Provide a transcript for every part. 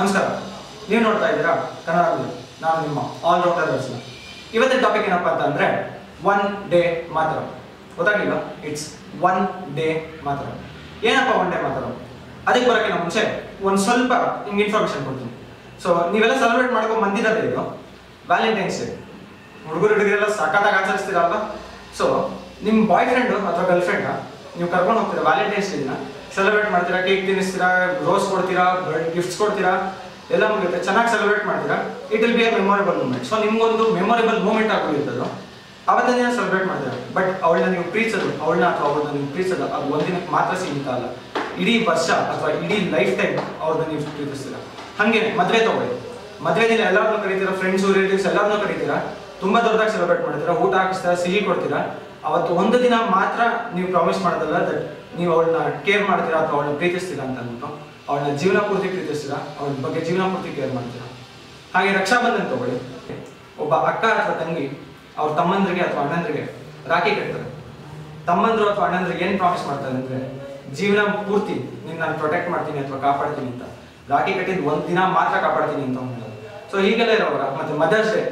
ನಮಸ್ಕಾರ, ನೀವು ನೋಡ್ತಾ ಇದ್ದೀರಾ ಕನ್ನಡ ಮಿಲಿಯನ್. ನಾನು ನಿಮ್ಮ ಆಲ್ರೌಂಡರ್ ಅರ್ಜುನ. ಇವತ್ತಿನ ಟಾಪಿಕ್ ಏನಪ್ಪ ಅಂತಂದ್ರೆ ಒನ್ ಡೇ ಮಾತರಂ. ಗೊತ್ತಾಗಿಲ್ಲ? ಇಟ್ಸ್ ಒನ್ ಡೇ ಮಾತರಂ. ಏನಪ್ಪ ಒನ್ ಡೇ ಮಾತರಂ? ಅದಕ್ಕೆ ಬರೋಕ್ಕಿಂತ ಮುಂಚೆ ಒಂದು ಸ್ವಲ್ಪ ಹಿಂಗೆ ಇನ್ಫಾರ್ಮೇಶನ್ ಕೊಡ್ತೀನಿ. ಸೊ ನೀವೆಲ್ಲ ಸೆಲೆಬ್ರೇಟ್ ಮಾಡ್ಕೊಂಡು ಬಂದಿರೋದೇ ಇದು ವ್ಯಾಲೆಂಟೈನ್ಸ್ ಡೇ. ಹುಡುಗರು ಹುಡುಗರೆಲ್ಲ ಸಖತ್ತಾಗಿ ಆಚರಿಸ್ತೀರಲ್ವ? ಸೊ ನಿಮ್ಮ ಬಾಯ್ ಫ್ರೆಂಡು ಅಥವಾ ಗರ್ಲ್ ಫ್ರೆಂಡ ನೀವು ಕರ್ಕೊಂಡು ಹೋಗ್ತೀರಾ ವ್ಯಾಲೆಂಟೈನ್ಸ್ ಡೇನ ಸೆಲೆಬ್ರೇಟ್ ಮಾಡ್ತೀರಾ, ಕೇಕ್ ತಿನ್ನಿಸ್ತೀರಾ, ರೋಸ್ ಕೊಡ್ತೀರಾ, ಗಿಫ್ಟ್ಸ್ ಕೊಡ್ತೀರಾ, ಎಲ್ಲ ಮುಗಿಯುತ್ತೆ, ಚೆನ್ನಾಗಿ ಸೆಲೆಬ್ರೇಟ್ ಮಾಡ್ತೀರಾ. It will be a memorable moment. So ನಿಮ್ಗೊಂದು ಮೆಮೊರೇಬಲ್ ಮೂಮೆಂಟ್ ಆಗೋಗಿರ್ತದೆ. ಅವತ್ತಿನ ದಿನ ಸೆಲೆಬ್ರೇಟ್ ಮಾಡ್ತೀರಾ. ಬಟ್ ಅವಳನ್ನ ನೀವು ಪ್ರೀತಿಸೋದು, ಅವಳನ್ನ ಅಥವಾ ಅವ್ರನ್ನ ನೀವು ಪ್ರೀತಿಸೋದು ಅದು ಒಂದಿನಕ್ಕೆ ಮಾತ್ರ ಸೀಮಿತ ಅಲ್ಲ, ಇಡೀ ವರ್ಷ ಅಥವಾ ಇಡೀ ಲೈಫ್ ಟೈಮ್ ಅವ್ರನ್ನ ನೀವು ಪ್ರೀತಿಸ್ತೀರಾ. ಹಾಗೆ ಮದುವೆ ತಗೊಳ್ಳಿ. ಮದುವೆ ದಿನ ಎಲ್ಲರನ್ನೂ ಕರೀತೀರಾ, ಫ್ರೆಂಡ್ಸು ರಿಲೇಟಿವ್ಸ್ ಎಲ್ಲರನ್ನೂ ಕರೀತೀರಾ, ತುಂಬ ದೊಡ್ಡದಾಗಿ ಸೆಲೆಬ್ರೇಟ್ ಮಾಡ್ತೀರಾ, ಊಟ ಹಾಕಿಸ್ತೀರಾ, ಸಿಹಿ ಕೊಡ್ತೀರಾ. ಅವತ್ತು ಒಂದು ದಿನ ಮಾತ್ರ ನೀವು ಪ್ರಾಮಿಸ್ ಮಾಡೋದಲ್ಲ ದಟ್ ನೀವು ಅವಳನ್ನ ಕೇರ್ ಮಾಡ್ತೀರಾ ಅಥವಾ ಅವಳನ್ನ ಪ್ರೀತಿಸ್ತೀರಾ ಅಂತ ಅಂದ್ಬಿಟ್ಟು ಅವಳನ್ನ ಜೀವನ ಪೂರ್ತಿ ಪ್ರೀತಿಸ್ತೀರಾ, ಅವಳ ಬಗ್ಗೆ ಜೀವನ ಪೂರ್ತಿ ಕೇರ್ ಮಾಡ್ತೀರಾ. ಹಾಗೆ ರಕ್ಷಾಬಂಧನ ತಗೊಳ್ಳಿ. ಒಬ್ಬ ಅಕ್ಕ ಅಥವಾ ತಂಗಿ ಅವ್ರ ತಮ್ಮಂದ್ರಿಗೆ ಅಥವಾ ಅಣ್ಣಂದ್ರಿಗೆ ರಾಖಿ ಕಟ್ತಾರೆ. ತಮ್ಮಂದ್ರು ಅಥವಾ ಅಣ್ಣಂದ್ರಿಗೆ ಏನು ಪ್ರಾಮಿಸ್ ಮಾಡ್ತಾರೆ ಅಂದರೆ ಜೀವನ ಪೂರ್ತಿ ನಾನು ಪ್ರೊಟೆಕ್ಟ್ ಮಾಡ್ತೀನಿ ಅಥವಾ ಕಾಪಾಡ್ತೀನಿ ಅಂತ. ರಾಖಿ ಕಟ್ಟಿದ್ದು ಒಂದು ದಿನ ಮಾತ್ರ ಕಾಪಾಡ್ತೀನಿ ಅಂತ ಹೇಳೋದು. ಸೊ ಹೀಗೆಲ್ಲ ಇರೋವಾಗ ಮತ್ತೆ ಮದರ್ಸ್ ಡೇ,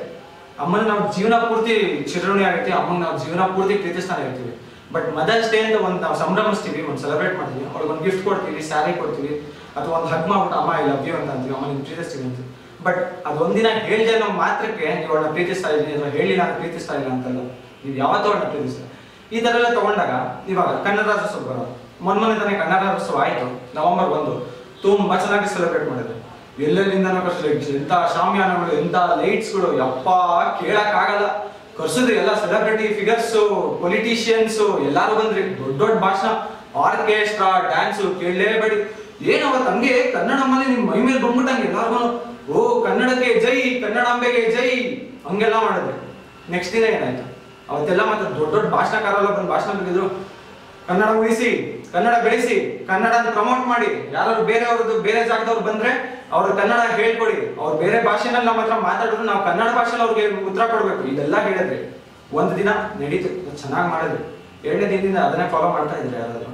ಅಮ್ಮನ ನಾವು ಜೀವನ ಪೂರ್ತಿ ಚಿರಋಣಿ ಆಗಿರ್ತೀವಿ, ಅಮ್ಮನ ನಾವು ಜೀವನ ಪೂರ್ತಿ ಪ್ರೀತಿಸ್ತಾನೆ ಇರ್ತೀವಿ. ಬಟ್ ಮದರ್ಸ್ ಡೇ ಅಂತ ಒಂದು ನಾವು ಸಂಭ್ರಮಿಸ್ತೀವಿ, ಒಂದು ಸೆಲೆಬ್ರೇಟ್ ಮಾಡ್ತೀವಿ, ಅವ್ಳಿಗೆ ಒಂದು ಗಿಫ್ಟ್ ಕೊಡ್ತೀವಿ, ಸ್ಯಾರಿ ಕೊಡ್ತೀವಿ, ಅಥವಾ ಒಂದು ಹಗ್ ಮಾಡ್ಬಿಟ್ಟು ಅಮ್ಮ ಐ ಲವ್ ಯು ಅಂತ ಅಂತೀವಿ, ಅಮ್ಮ ನೀವು ಪ್ರೀತಿಸ್ತೀವಿ ಅಂತೀವಿ. ಬಟ್ ಅದೊಂದಿನ ಹೇಳ್ದೆ ನಾವು ಮಾತ್ರಕ್ಕೆ ನೀವು ಅವಳನ್ನ ಪ್ರೀತಿಸ್ತಾ ಇದ್ದೀನಿ ಅಥವಾ ಹೇಳಿ ನಾನು ಪ್ರೀತಿಸ್ತಾ ಇಲ್ಲ ಅಂತಲ್ಲ, ನೀವು ಯಾವತ್ತೂ ಅವಳನ್ನ ಪ್ರೀತಿಸ್ತೀರ. ಈ ಥರ ಎಲ್ಲ ತಗೊಂಡಾಗ ಇವಾಗ ಕನ್ನಡ ರಾಜ್ಯೋತ್ಸವ ಬರೋದು, ಮೊನ್ನೆ ತಾನೇ ಕನ್ನಡ ರಾಜ್ಯೋತ್ಸವ ಆಯಿತು, ನವೆಂಬರ್ 1. ತುಂಬ ಚೆನ್ನಾಗಿ ಸೆಲೆಬ್ರೇಟ್ ಮಾಡಿದ್ರು. ಎಲ್ಲೆಲ್ಲಿಂದನೂ ಕರ್ಸಿದ್ರು, ಎಂಥ ಶಾಮಿಯಾನಗಳು, ಎಂಥ ಲೈಟ್ಸ್ಗಳು, ಯಪ್ಪ ಕೇಳಕ್ಕಾಗಲ್ಲ. ಕರ್ಸಿದ್ರಿ ಎಲ್ಲ ಸೆಲೆಬ್ರಿಟಿ ಫಿಗರ್ಸು, ಪೊಲಿಟಿಷಿಯನ್ಸು ಎಲ್ಲರೂ ಬಂದ್ರಿ. ದೊಡ್ಡ ದೊಡ್ಡ ಭಾಷಣ, ಆರ್ಕೆಸ್ಟ್ರಾ, ಡ್ಯಾನ್ಸು ಕೇಳಲೇಬೇಡಿ. ಏನವತ್ತು ಹಂಗೆ ಕನ್ನಡ ಮನೆ ನಿಮ್ಮ ಮೈ ಮೇಲೆ ಬಂದ್ಬಿಟ್ಟಂಗೆ ಎಲ್ಲಾರ್ಗು ಓ ಕನ್ನಡಕ್ಕೆ ಜೈ, ಕನ್ನಡಾಂಬೆಗೆ ಜೈ ಹಂಗೆಲ್ಲ ಮಾಡಿದ್ರಿ. ನೆಕ್ಸ್ಟ್ ದಿನ ಏನಾಯ್ತು? ಅವತ್ತೆಲ್ಲ ಮತ್ತೆ ದೊಡ್ಡ ದೊಡ್ಡ ಭಾಷಣಕಾರೆಲ್ಲ ಬಂದು ಭಾಷಣ ಬಿಟ್ಟಿದ್ರು. ಕನ್ನಡ ಉಳಿಸಿ, ಕನ್ನಡ ಬೆಳೆಸಿ, ಕನ್ನಡನ ಪ್ರಮೋಟ್ ಮಾಡಿ, ಯಾರು ಬೇರೆಯವ್ರದ್ದು ಬೇರೆ ಜಾಗದವ್ರು ಬಂದ್ರೆ ಅವ್ರ ಕನ್ನಡ ಹೇಳ್ಕೊಡಿ, ಅವ್ರು ಬೇರೆ ಭಾಷೆನಲ್ಲಿ ನಮ್ಮ ಹತ್ರ ಮಾತಾಡಿದ್ರು ನಾವು ಕನ್ನಡ ಭಾಷೆಯಲ್ಲಿ ಅವ್ರಿಗೆ ಉತ್ತರ ಕೊಡ್ಬೇಕು. ಇದೆಲ್ಲ ಹೇಳಿದ್ರಿ. ಒಂದು ದಿನ ನಡೀತು, ಚೆನ್ನಾಗಿ ಮಾಡಿದ್ರಿ. ಎರಡನೇ ದಿನದಿಂದ ಅದನ್ನೇ ಫಾಲೋ ಮಾಡ್ತಾ ಇದ್ರಿ. ಯಾರಾದ್ರು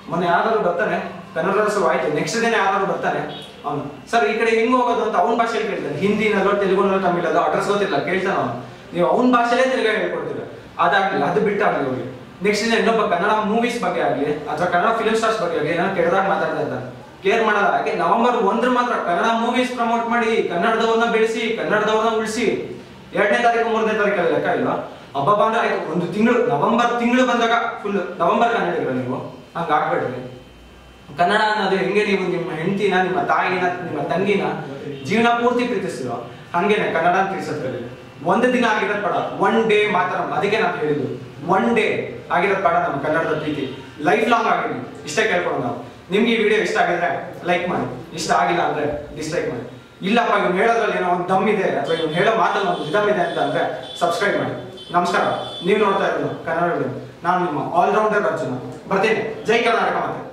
ಮೊನ್ನೆ ಯಾರಾದ್ರು ಬರ್ತಾನೆ, ಕನ್ನಡ ರಾಜ್ಯೋತ್ಸವ ಆಯ್ತು, ನೆಕ್ಸ್ಟ್ ದಿನ ಯಾರಾದ್ರು ಬರ್ತಾನೆ, ಅವನು ಸರ್ ಈ ಕಡೆ ಹೆಂಗ್ ಹೋಗೋದು ಅಂತ ಅವ್ನ ಭಾಷೆಯಲ್ಲಿ ಕೇಳ್ತಾನೆ. ಹಿಂದಿನಲ್ಲೋ ತೆಲುಗುನಲ್ಲೋ ತಮಿಳಲ್ಲೋ ಅಡ್ರೆಸ್ ಗೊತ್ತಿಲ್ಲ, ಕೇಳ್ತಾನೆ ಅವನು. ನೀವು ಅವ್ನ ಭಾಷೆಲೇ ತಿರ್ಗಾ ಹೇಳ್ಕೊಡ್ತೀರ. ಅದಾಗ್ಲಿಲ್ಲ, ಅದು ಬಿಟ್ಟಾಗ್ಲಿ ಹೋಗಿ. ನೆಕ್ಸ್ಟ್ ದಿನ ಇನ್ನೊಬ್ಬ ಕನ್ನಡ ಮೂವೀಸ್ ಬಗ್ಗೆ ಆಗಲಿ ಅಥವಾ ಕನ್ನಡ ಫಿಲ್ಮ್ ಸ್ಟಾರ್ಸ್ ಬಗ್ಗೆ ಆಗಲಿ ಏನೋ ಕೆಟ್ಟದಾಗ ಮಾತಾಡ್ತಾ ಇರ್ತಾನೆ. ಕೇರ್ ಮಾಡಲ್ಲ. ಯಾಕೆ ನವೆಂಬರ್ 1 ಮಾತ್ರ ಕನ್ನಡ ಮೂವೀಸ್ ಪ್ರಮೋಟ್ ಮಾಡಿ, ಕನ್ನಡದವ್ರನ್ನ ಬೆಳೆಸಿ, ಕನ್ನಡದವ್ರನ್ನ ಉಳಿಸಿ. 2ನೇ ತಾರೀಕು 3ನೇ ತಾರೀಕಲ್ಲಿ ಲೆಕ್ಕ ಇಲ್ಲ. ಹಬ್ಬ ಬಂದ್ರೆ ಆಯ್ತು, ಒಂದು ತಿಂಗಳು ನವೆಂಬರ್ ತಿಂಗಳು ಬಂದಾಗ ಫುಲ್ ನವೆಂಬರ್ ಕನ್ನಡಿಗರ ನೀವು ಹಂಗೆ ಆಗ್ಬೇಡ್ರಿ. ಕನ್ನಡ ಅನ್ನೋದು ಹೆಂಗೆ ನೀವು ನಿಮ್ಮ ಹೆಂಡತಿನ, ನಿಮ್ಮ ತಾಯಿನ, ನಿಮ್ಮ ತಂಗಿನ ಜೀವನ ಪೂರ್ತಿ ಪ್ರೀತಿಸ್ತಿರೋ ಹಂಗೇನೆ ಕನ್ನಡ ಪ್ರೀತಿಸೋದ್ರಲ್ಲಿ ಒಂದು ದಿನ ಆಗಿರೋದು ಬೇಡ. ಒನ್ ಡೇ ಮಾತ್ರ. ಅದಕ್ಕೆ ನಾನು ಹೇಳಿದ್ದು ಒನ್ ಡೇ ಆಗಿರೋದು ಬೇಡ. ನಮ್ಮ ಕನ್ನಡದ ಪ್ರೀತಿ ಲೈಫ್ ಲಾಂಗ್ ಆಗಿರ್ಲಿ. ಇಷ್ಟೇ ಕೇಳ್ಕೊಂಡು ನಾವು. ನಿಮ್ಗೆ ಈ ವಿಡಿಯೋ ಇಷ್ಟ ಆಗಿದ್ರೆ ಲೈಕ್ ಮಾಡಿ, ಇಷ್ಟ ಆಗಿಲ್ಲ ಅಂದ್ರೆ ಡಿಸ್ಲೈಕ್ ಮಾಡಿ. ಇಲ್ಲಪ್ಪ ಇವ್ನು ಹೇಳೋದ್ರಲ್ಲಿ ಏನೋ ಒಂದು ದಮ್ ಇದೆ ಅಥವಾ ಇವ್ನು ಹೇಳೋ ಮಾತಲ್ಲಿ ಒಂದು ವಿಧಮ್ ಇದೆ ಅಂತ ಅಂದ್ರೆ ಸಬ್ಸ್ಕ್ರೈಬ್ ಮಾಡಿ. ನಮಸ್ಕಾರ, ನೀವು ನೋಡ್ತಾ ಇರೋದು ಕನ್ನಡ ವಿಡಿಯೋ. ನಾನು ನಿಮ್ಮ ಆಲ್ರೌಂಡರ್ ಅರ್ಜುನ. ಬರ್ತೀನಿ. ಜೈ ಕರ್ನಾಟಕ. ಮತ್ತೆ